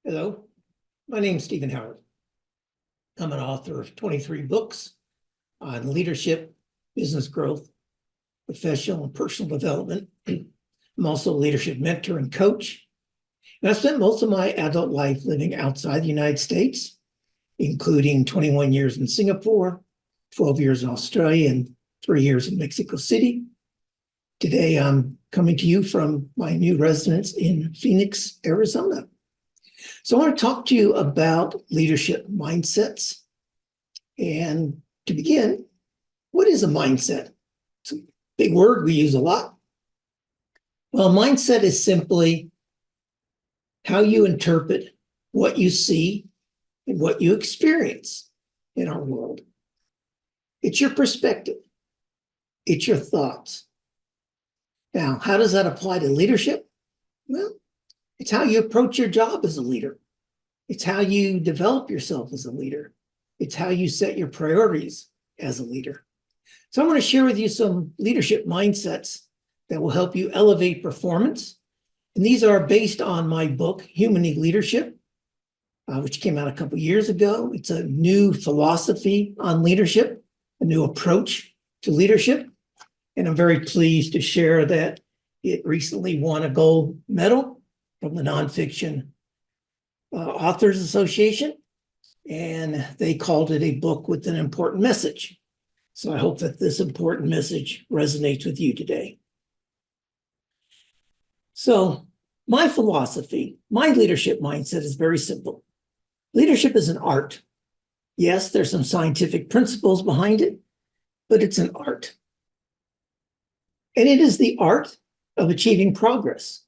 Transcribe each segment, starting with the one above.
Hello, my name is Stephen Howard. I'm an author of 23 books on leadership, business growth, professional and personal development. I'm also a leadership mentor and coach. And I've spent most of my adult life living outside the United States, including 21 years in Singapore, 12 years in Australia, and 3 years in Mexico City. Today, I'm coming to you from my new residence in Phoenix, Arizona. So I want to talk to you about leadership mindsets. And to begin, what is a mindset? It's a big word we use a lot. Well, mindset is simply how you interpret what you see and what you experience in our world. It's your perspective. It's your thoughts. Now, how does that apply to leadership? Well, it's how you approach your job as a leader. It's how you develop yourself as a leader. It's how you set your priorities as a leader. So I'm going to share with you some leadership mindsets that will help you elevate performance. And these are based on my book, Humony Leadership, which came out a couple years ago. It's a new philosophy on leadership, a new approach to leadership. And I'm very pleased to share that it recently won a gold medal from the Nonfiction Authors Association, and they called it a book with an important message. So I hope that this important message resonates with you today. So my philosophy, my leadership mindset is very simple. Leadership is an art. Yes, there's some scientific principles behind it, but it's an art. And it is the art of achieving progress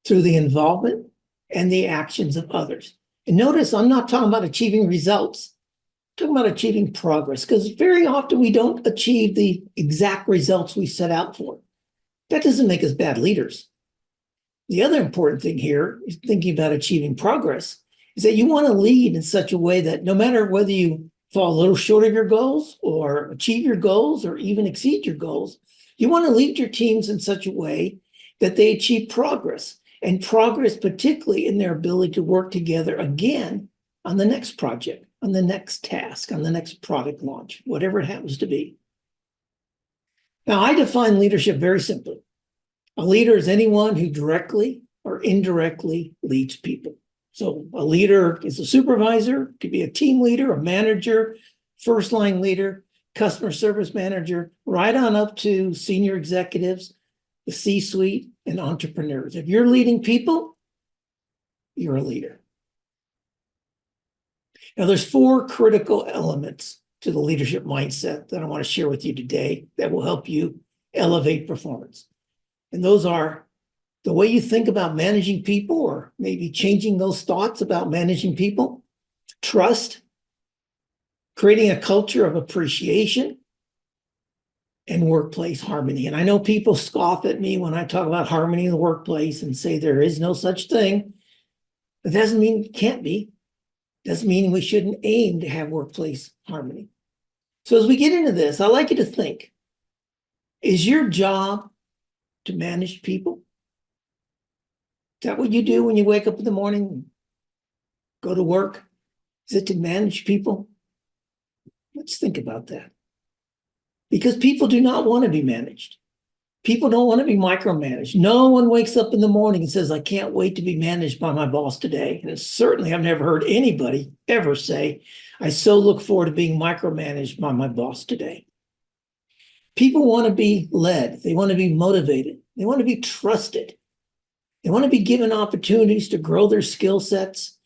through the involvement and the actions of others. And notice, I'm not talking about achieving results. I'm talking about achieving progress, because very often we don't achieve the exact results we set out for. That doesn't make us bad leaders. The other important thing here is thinking about achieving progress is that you want to lead in such a way that no matter whether you fall a little short of your goals or achieve your goals or even exceed your goals, you want to lead your teams in such a way that they achieve progress, and progress particularly in their ability to work together again on the next project, on the next task, on the next product launch, whatever it happens to be. Now, I define leadership very simply. A leader is anyone who directly or indirectly leads people. So a leader is a supervisor, could be a team leader, a manager, first line leader, customer service manager, right on up to senior executives, the C-suite, and entrepreneurs. If you're leading people, you're a leader. Now, there's 4 critical elements to the leadership mindset that I want to share with you today that will help you elevate performance. And those are the way you think about managing people, or maybe changing those thoughts about managing people, trust, creating a culture of appreciation, and workplace harmony. And I know people scoff at me when I talk about harmony in the workplace and say there is no such thing. But that doesn't mean it can't be. Doesn't mean we shouldn't aim to have workplace harmony. So as we get into this, I'd like you to think, is your job to manage people? Is that what you do when you wake up in the morning and go to work? Is it to manage people? Let's think about that. Because people do not want to be managed. People don't want to be micromanaged. No one wakes up in the morning and says, I can't wait to be managed by my boss today. And certainly I've never heard anybody ever say, I so look forward to being micromanaged by my boss today. People want to be led. They want to be motivated. They want to be trusted. They want to be given opportunities to grow their skill sets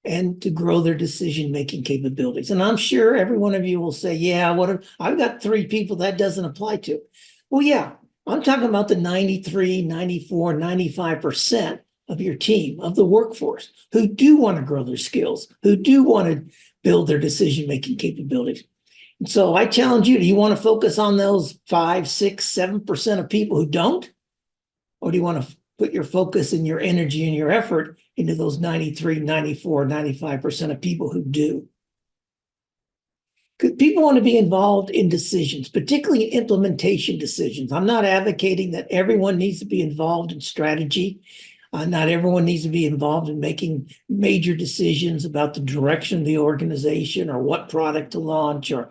and to grow their decision-making capabilities. And I'm sure every one of you will say, yeah, I've got 3 people that doesn't apply to. Well, yeah, I'm talking about the 93, 94, 95% of your team, of the workforce, who do want to grow their skills, who do want to build their decision-making capabilities. And so I challenge you, do you want to focus on those 5, 6, 7% of people who don't? Or do you want to put your focus and your energy and your effort into those 93, 94, 95% of people who do? Because people want to be involved in decisions, particularly in implementation decisions. I'm not advocating that everyone needs to be involved in strategy. Not everyone needs to be involved in making major decisions about the direction of the organization or what product to launch or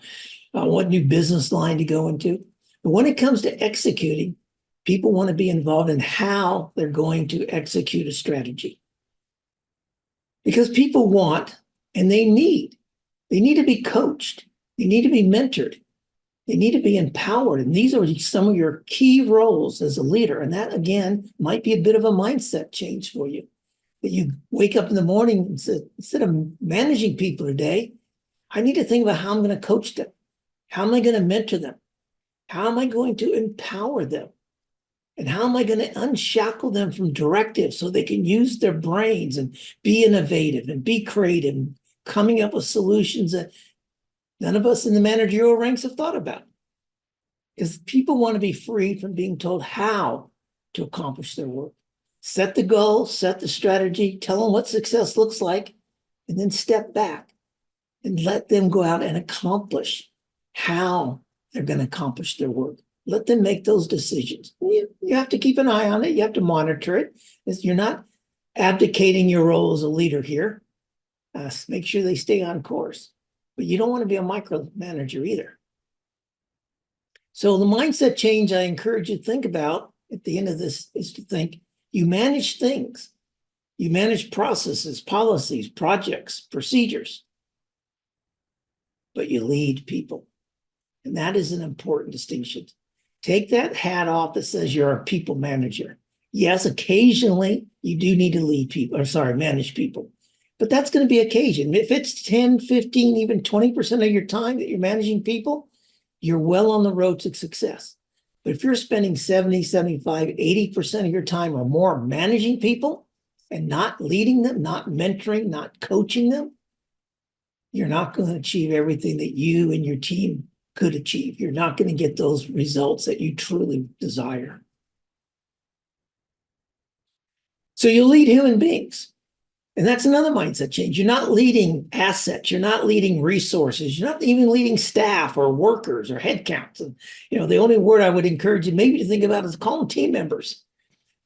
what new business line to go into. But when it comes to executing, people want to be involved in how they're going to execute a strategy. Because people want and they need to be coached. They need to be mentored. They need to be empowered. And these are some of your key roles as a leader. And that, again, might be a bit of a mindset change for you. That you wake up in the morning and say, instead of managing people today, I need to think about how I'm going to coach them. How am I going to mentor them? How am I going to empower them? And how am I going to unshackle them from directives so they can use their brains and be innovative and be creative, and coming up with solutions that none of us in the managerial ranks have thought about? Because people want to be free from being told how to accomplish their work. Set the goal, set the strategy, tell them what success looks like, and then step back and let them go out and accomplish how they're going to accomplish their work. Let them make those decisions. You have to keep an eye on it. You have to monitor it. You're not abdicating your role as a leader here. Make sure they stay on course. But you don't want to be a micromanager either. So the mindset change I encourage you to think about at the end of this is to think, you manage things. You manage processes, policies, projects, procedures. But you lead people. And that is an important distinction. Take that hat off that says you're a people manager. Yes, occasionally you do need to lead people, manage people. But that's going to be occasion. If it's 10, 15, even 20% of your time that you're managing people, you're well on the road to success. But if you're spending 70, 75, 80% of your time or more managing people and not leading them, not mentoring, not coaching them, you're not going to achieve everything that you and your team could achieve. You're not going to get those results that you truly desire. So you lead human beings. And that's another mindset change. You're not leading assets. You're not leading resources. You're not even leading staff or workers or headcounts. And, the only word I would encourage you maybe to think about is call them team members,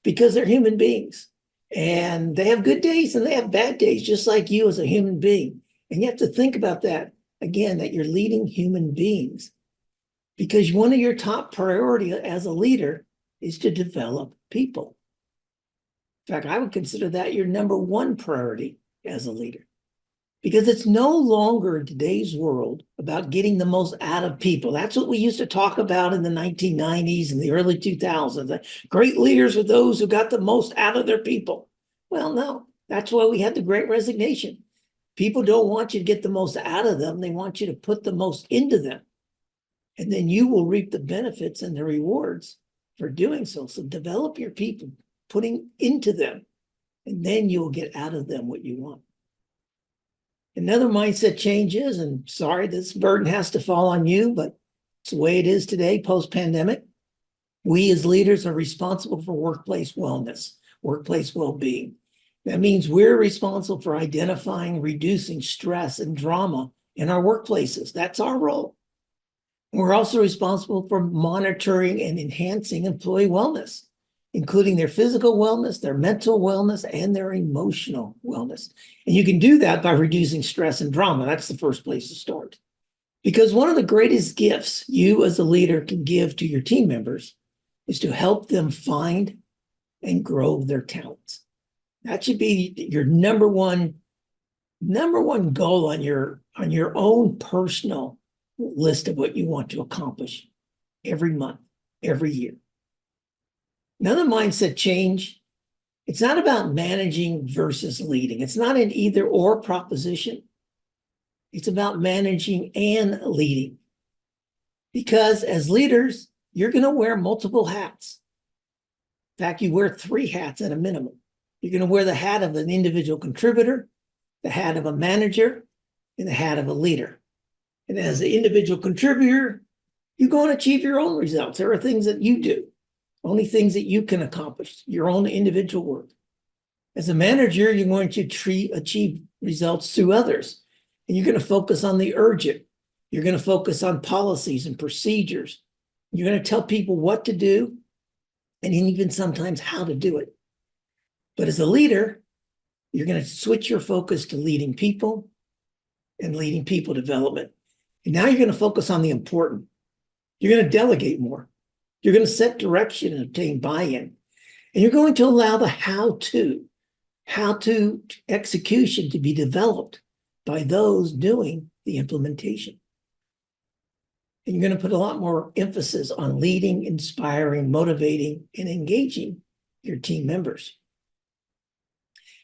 because they're human beings and they have good days and they have bad days, just like you as a human being. And you have to think about that again, that you're leading human beings, because one of your top priority as a leader is to develop people. In fact, I would consider that your number one priority as a leader, because it's no longer in today's world about getting the most out of people. That's what we used to talk about in the 1990s and the early 2000s. Great leaders are those who got the most out of their people. Well, no, that's why we had the Great Resignation. People don't want you to get the most out of them. They want you to put the most into them. And then you will reap the benefits and the rewards for doing so. So develop your people, putting into them, and then you'll get out of them what you want. Another mindset change is, and sorry, this burden has to fall on you, but it's the way it is today, post-pandemic. We as leaders are responsible for workplace wellness, workplace well-being. That means we're responsible for identifying, reducing stress and drama in our workplaces. That's our role. We're also responsible for monitoring and enhancing employee wellness, including their physical wellness, their mental wellness, and their emotional wellness. And you can do that by reducing stress and drama. That's the first place to start. Because one of the greatest gifts you as a leader can give to your team members is to help them find and grow their talents. That should be your number one goal on your own personal list of what you want to accomplish every month, every year. Another mindset change, it's not about managing versus leading. It's not an either or proposition. It's about managing and leading. Because as leaders, you're going to wear multiple hats. In fact, you wear 3 hats at a minimum. You're going to wear the hat of an individual contributor, the hat of a manager, and the hat of a leader. And as an individual contributor, you're going to achieve your own results. There are things that you do, only things that you can accomplish, your own individual work. As a manager, you're going to achieve results through others. And you're going to focus on the urgent. You're going to focus on policies and procedures. You're going to tell people what to do and even sometimes how to do it. But as a leader, you're going to switch your focus to leading people and leading people development. And now you're going to focus on the important. You're going to delegate more. You're going to set direction and obtain buy-in. And you're going to allow the how-to execution to be developed by those doing the implementation. And you're going to put a lot more emphasis on leading, inspiring, motivating, and engaging your team members.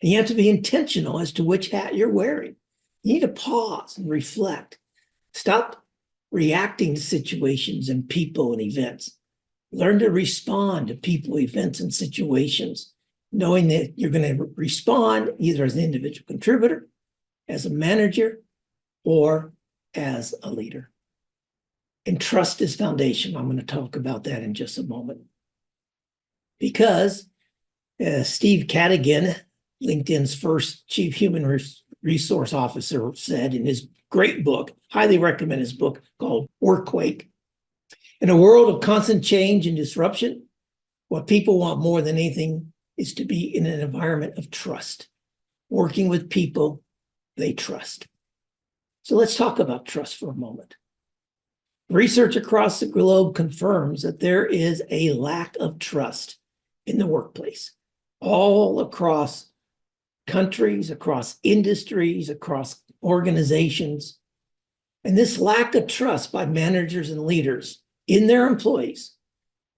And you have to be intentional as to which hat you're wearing. You need to pause and reflect. Stop reacting to situations and people and events. Learn to respond to people, events, and situations, knowing that you're going to respond either as an individual contributor, as a manager, or as a leader. And trust is foundation. I'm going to talk about that in just a moment. Because Steve Cadigan, LinkedIn's first chief human resource officer, said in his great book, highly recommend his book called Workquake, in a world of constant change and disruption, what people want more than anything is to be in an environment of trust, working with people they trust. So let's talk about trust for a moment. Research across the globe confirms that there is a lack of trust in the workplace, all across countries, across industries, across organizations. And this lack of trust by managers and leaders in their employees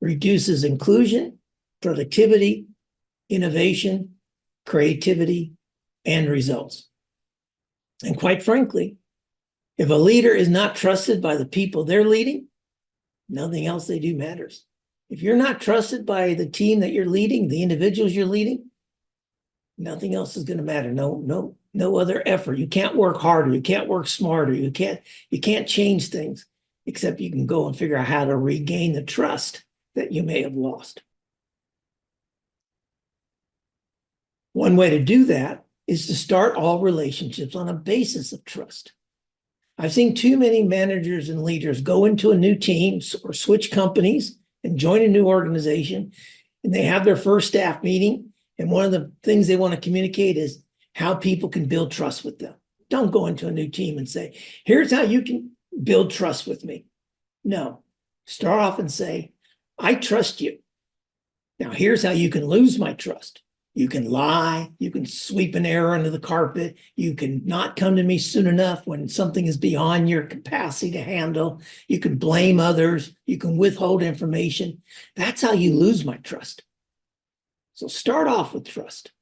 reduces inclusion, productivity, innovation, creativity, and results. And quite frankly, if a leader is not trusted by the people they're leading, nothing else they do matters. If you're not trusted by the team that you're leading, the individuals you're leading, nothing else is going to matter. No other effort. You can't work harder. You can't work smarter. You can't change things, except you can go and figure out how to regain the trust that you may have lost. One way to do that is to start all relationships on a basis of trust. I've seen too many managers and leaders go into a new team or switch companies and join a new organization, and they have their first staff meeting. And one of the things they want to communicate is how people can build trust with them. Don't go into a new team and say, here's how you can build trust with me. No, start off and say, I trust you. Now, here's how you can lose my trust. You can lie. You can sweep an error under the carpet. You can not come to me soon enough when something is beyond your capacity to handle. You can blame others. You can withhold information. That's how you lose my trust. So start off with trust.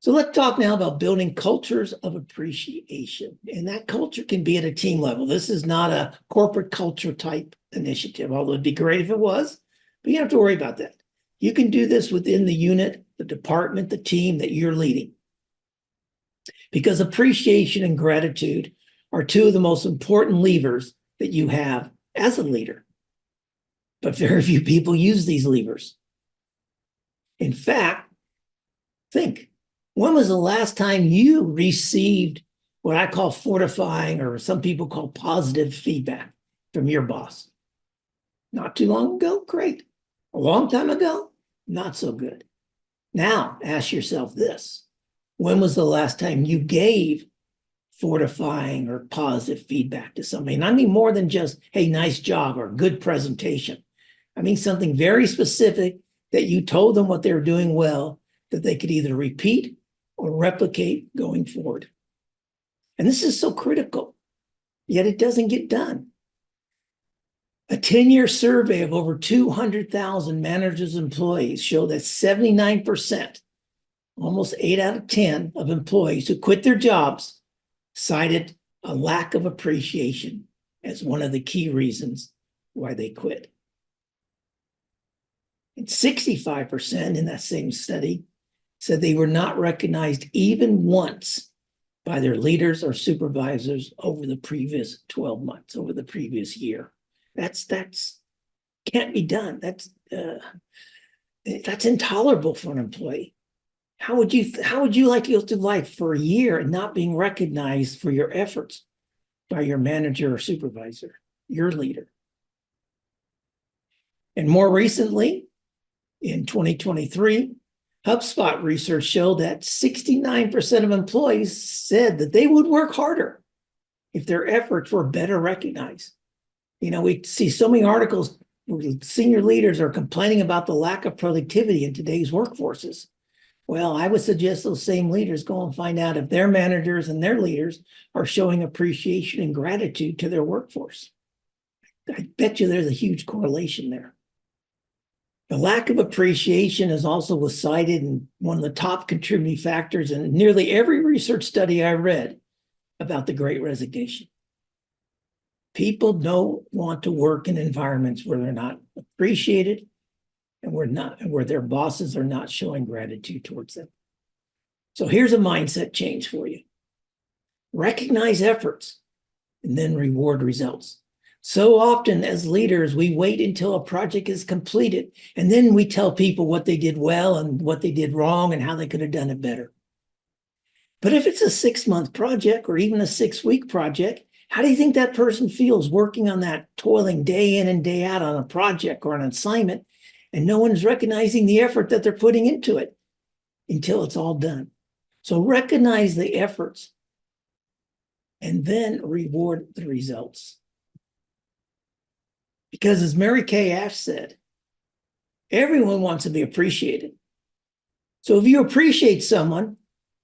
So let's talk now about building cultures of appreciation. And that culture can be at a team level. This is not a corporate culture type initiative, although it'd be great if it was, but you don't have to worry about that. You can do this within the unit, the department, the team that you're leading. Because appreciation and gratitude are two of the most important levers that you have as a leader. But very few people use these levers. In fact, think, when was the last time you received what I call fortifying, or some people call positive feedback from your boss? Not too long ago? Great. A long time ago? Not so good. Now, ask yourself this. When was the last time you gave fortifying or positive feedback to somebody? And I mean more than just, hey, nice job or good presentation. I mean something very specific that you told them what they were doing well, that they could either repeat or replicate going forward. And this is so critical, yet it doesn't get done. A 10-year survey of over 200,000 managers and employees showed that 79%, almost 8 out of 10 of employees who quit their jobs cited a lack of appreciation as one of the key reasons why they quit. And 65% in that same study said they were not recognized even once by their leaders or supervisors over the previous 12 months, over the previous year. That's can't be done. That's intolerable for an employee. How would you like to go through life for a year and not being recognized for your efforts by your manager or supervisor, your leader? And more recently, in 2023, HubSpot research showed that 69% of employees said that they would work harder if their efforts were better recognized. You know, we see so many articles where senior leaders are complaining about the lack of productivity in today's workforces. Well, I would suggest those same leaders go and find out if their managers and their leaders are showing appreciation and gratitude to their workforce. I bet you there's a huge correlation there. The lack of appreciation is also was cited in one of the top contributing factors in nearly every research study I read about the Great Resignation. People don't want to work in environments where they're not appreciated and where their bosses are not showing gratitude towards them. So here's a mindset change for you. Recognize efforts and then reward results. So often as leaders, we wait until a project is completed, and then we tell people what they did well and what they did wrong and how they could have done it better. But if it's a 6-month project or even a 6-week project, how do you think that person feels working on that, toiling day in and day out on a project or an assignment, and no one's recognizing the effort that they're putting into it until it's all done? So recognize the efforts and then reward the results. Because as Mary Kay Ash said, everyone wants to be appreciated. So if you appreciate someone,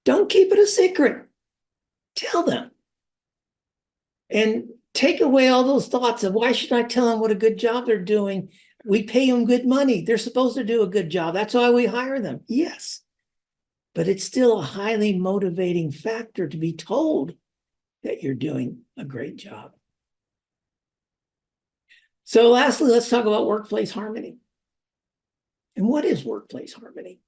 don't keep it a secret. Tell them. And take away all those thoughts of why should I tell them what a good job they're doing? We pay them good money. They're supposed to do a good job. That's why we hire them. Yes. But it's still a highly motivating factor to be told that you're doing a great job. So lastly, let's talk about workplace harmony. And what is workplace harmony?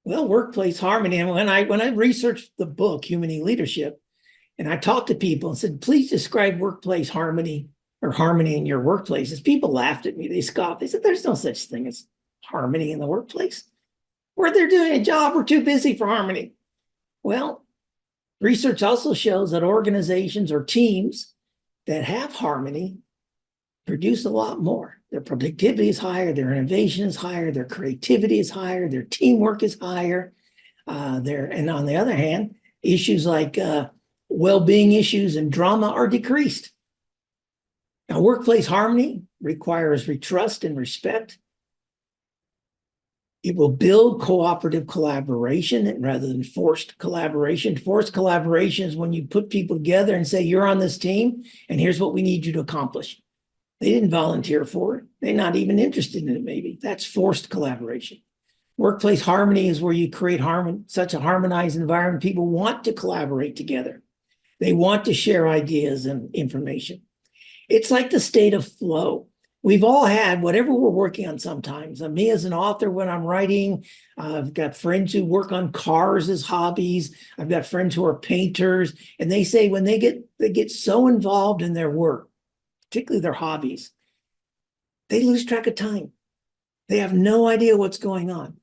Well, workplace harmony, and when I researched the book, Humony Leadership, and I talked to people and said, please describe workplace harmony or harmony in your workplaces, people laughed at me. They scoffed. They said, there's no such thing as harmony in the workplace. Where they're doing a job, we're too busy for harmony. Well, research also shows that organizations or teams that have harmony produce a lot more. Their productivity is higher, their innovation is higher, their creativity is higher, their teamwork is higher. And on the other hand, issues like well-being issues and drama are decreased. Now, workplace harmony requires trust and respect. It will build cooperative collaboration rather than forced collaboration. Forced collaboration is when you put people together and say, you're on this team, and here's what we need you to accomplish. They didn't volunteer for it. They're not even interested in it, maybe. That's forced collaboration. Workplace harmony is where you create such a harmonized environment. People want to collaborate together. They want to share ideas and information. It's like the state of flow. We've all had whatever we're working on sometimes. Me as an author, when I'm writing, I've got friends who work on cars as hobbies. I've got friends who are painters, and they say when they get so involved in their work, particularly their hobbies, they lose track of time. They have no idea what's going on.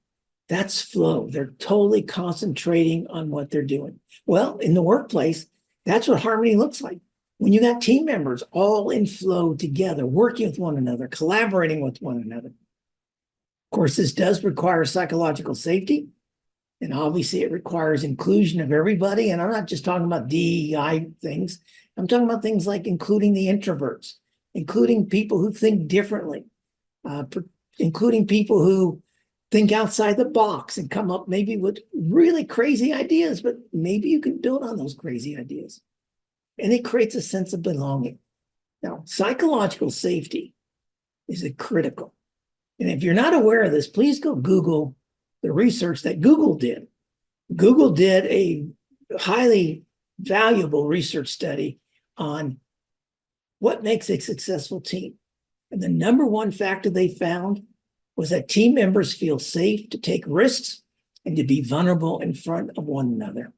That's flow. They're totally concentrating on what they're doing. Well, in the workplace, that's what harmony looks like. When you got team members all in flow together, working with one another, collaborating with one another. Of course, this does require psychological safety. And obviously, it requires inclusion of everybody. And I'm not just talking about DEI things. I'm talking about things like including the introverts, including people who think differently, including people who think outside the box and come up maybe with really crazy ideas, but maybe you can build on those crazy ideas. And it creates a sense of belonging. Now, psychological safety is critical. And if you're not aware of this, please go Google the research that Google did. Google did a highly valuable research study on what makes a successful team. And the number one factor they found was that team members feel safe to take risks and to be vulnerable in front of one another.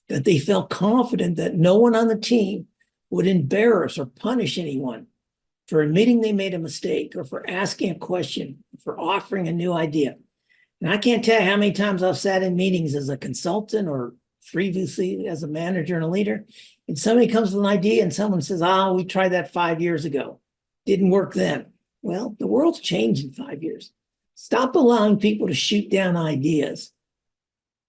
That they felt confident that no one on the team would embarrass or punish anyone for admitting they made a mistake or for asking a question, for offering a new idea. And I can't tell you how many times I've sat in meetings as a consultant or previously as a manager and a leader, and somebody comes with an idea and someone says, we tried that 5 years ago. Didn't work then. Well, the world's changed in 5 years. Stop allowing people to shoot down ideas.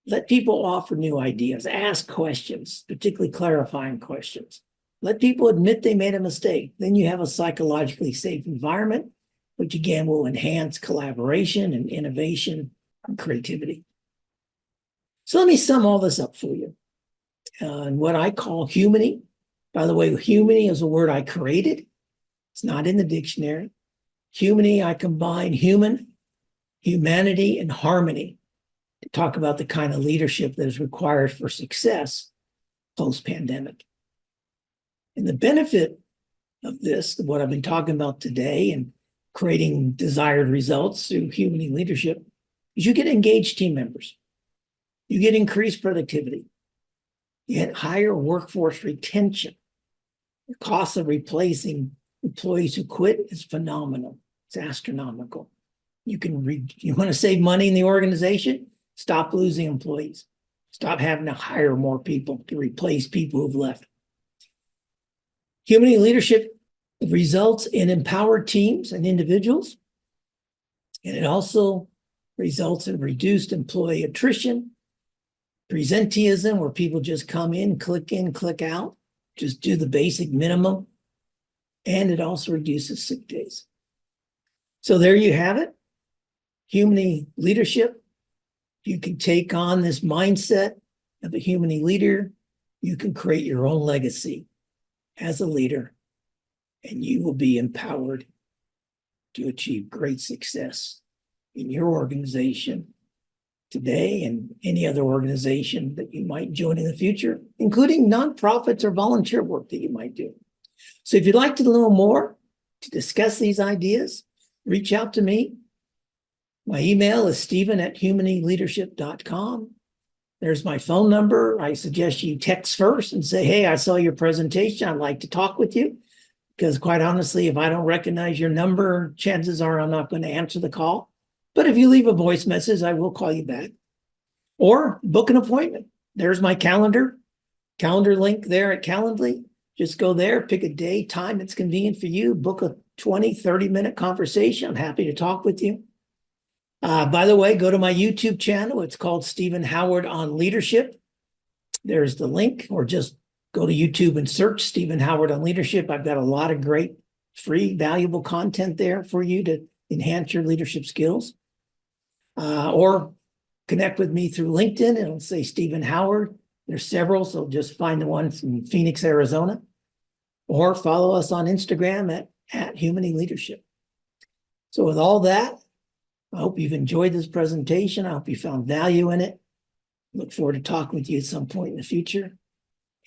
Let people offer new ideas, ask questions, particularly clarifying questions. Let people admit they made a mistake. Then you have a psychologically safe environment, which again will enhance collaboration and innovation and creativity. So let me sum all this up for you. And what I call humany, by the way, humany is a word I created. It's not in the dictionary. Humany, I combine human, humanity, and harmony to talk about the kind of leadership that is required for success post-pandemic. And the benefit of this, what I've been talking about today and creating desired results through Humony Leadership, is you get engaged team members. You get increased productivity. You get higher workforce retention. The cost of replacing employees who quit is phenomenal. It's astronomical. You want to save money in the organization? Stop losing employees. Stop having to hire more people to replace people who've left. Humany Leadership results in empowered teams and individuals, and it also results in reduced employee attrition, presenteeism, where people just come in, click out, just do the basic minimum, and it also reduces sick days. So there you have it. Humany Leadership. You can take on this mindset of a Humany leader. You can create your own legacy as a leader, and you will be empowered to achieve great success in your organization today and any other organization that you might join in the future, including nonprofits or volunteer work that you might do. So if you'd like to know more, to discuss these ideas, reach out to me. My email is stephen@humanyleadership.com. There's my phone number. I suggest you text first and say, hey, I saw your presentation. I'd like to talk with you. Because quite honestly, if I don't recognize your number, chances are I'm not going to answer the call. But if you leave a voice message, I will call you back. Or book an appointment. There's my calendar link there at Calendly. Just go there, pick a day, time that's convenient for you, book a 20, 30-minute conversation. I'm happy to talk with you. By the way, go to my YouTube channel. It's called Stephen Howard on Leadership. There's the link, or just go to YouTube and search Stephen Howard on Leadership. I've got a lot of great, free, valuable content there for you to enhance your leadership skills. Or connect with me through LinkedIn, and it'll say Stephen Howard. There's several, so just find the one from Phoenix, Arizona. Or follow us on Instagram at Humany Leadership. So with all that, I hope you've enjoyed this presentation. I hope you found value in it. Look forward to talking with you at some point in the future.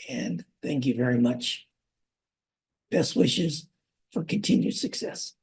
And thank you very much. Best wishes for continued success.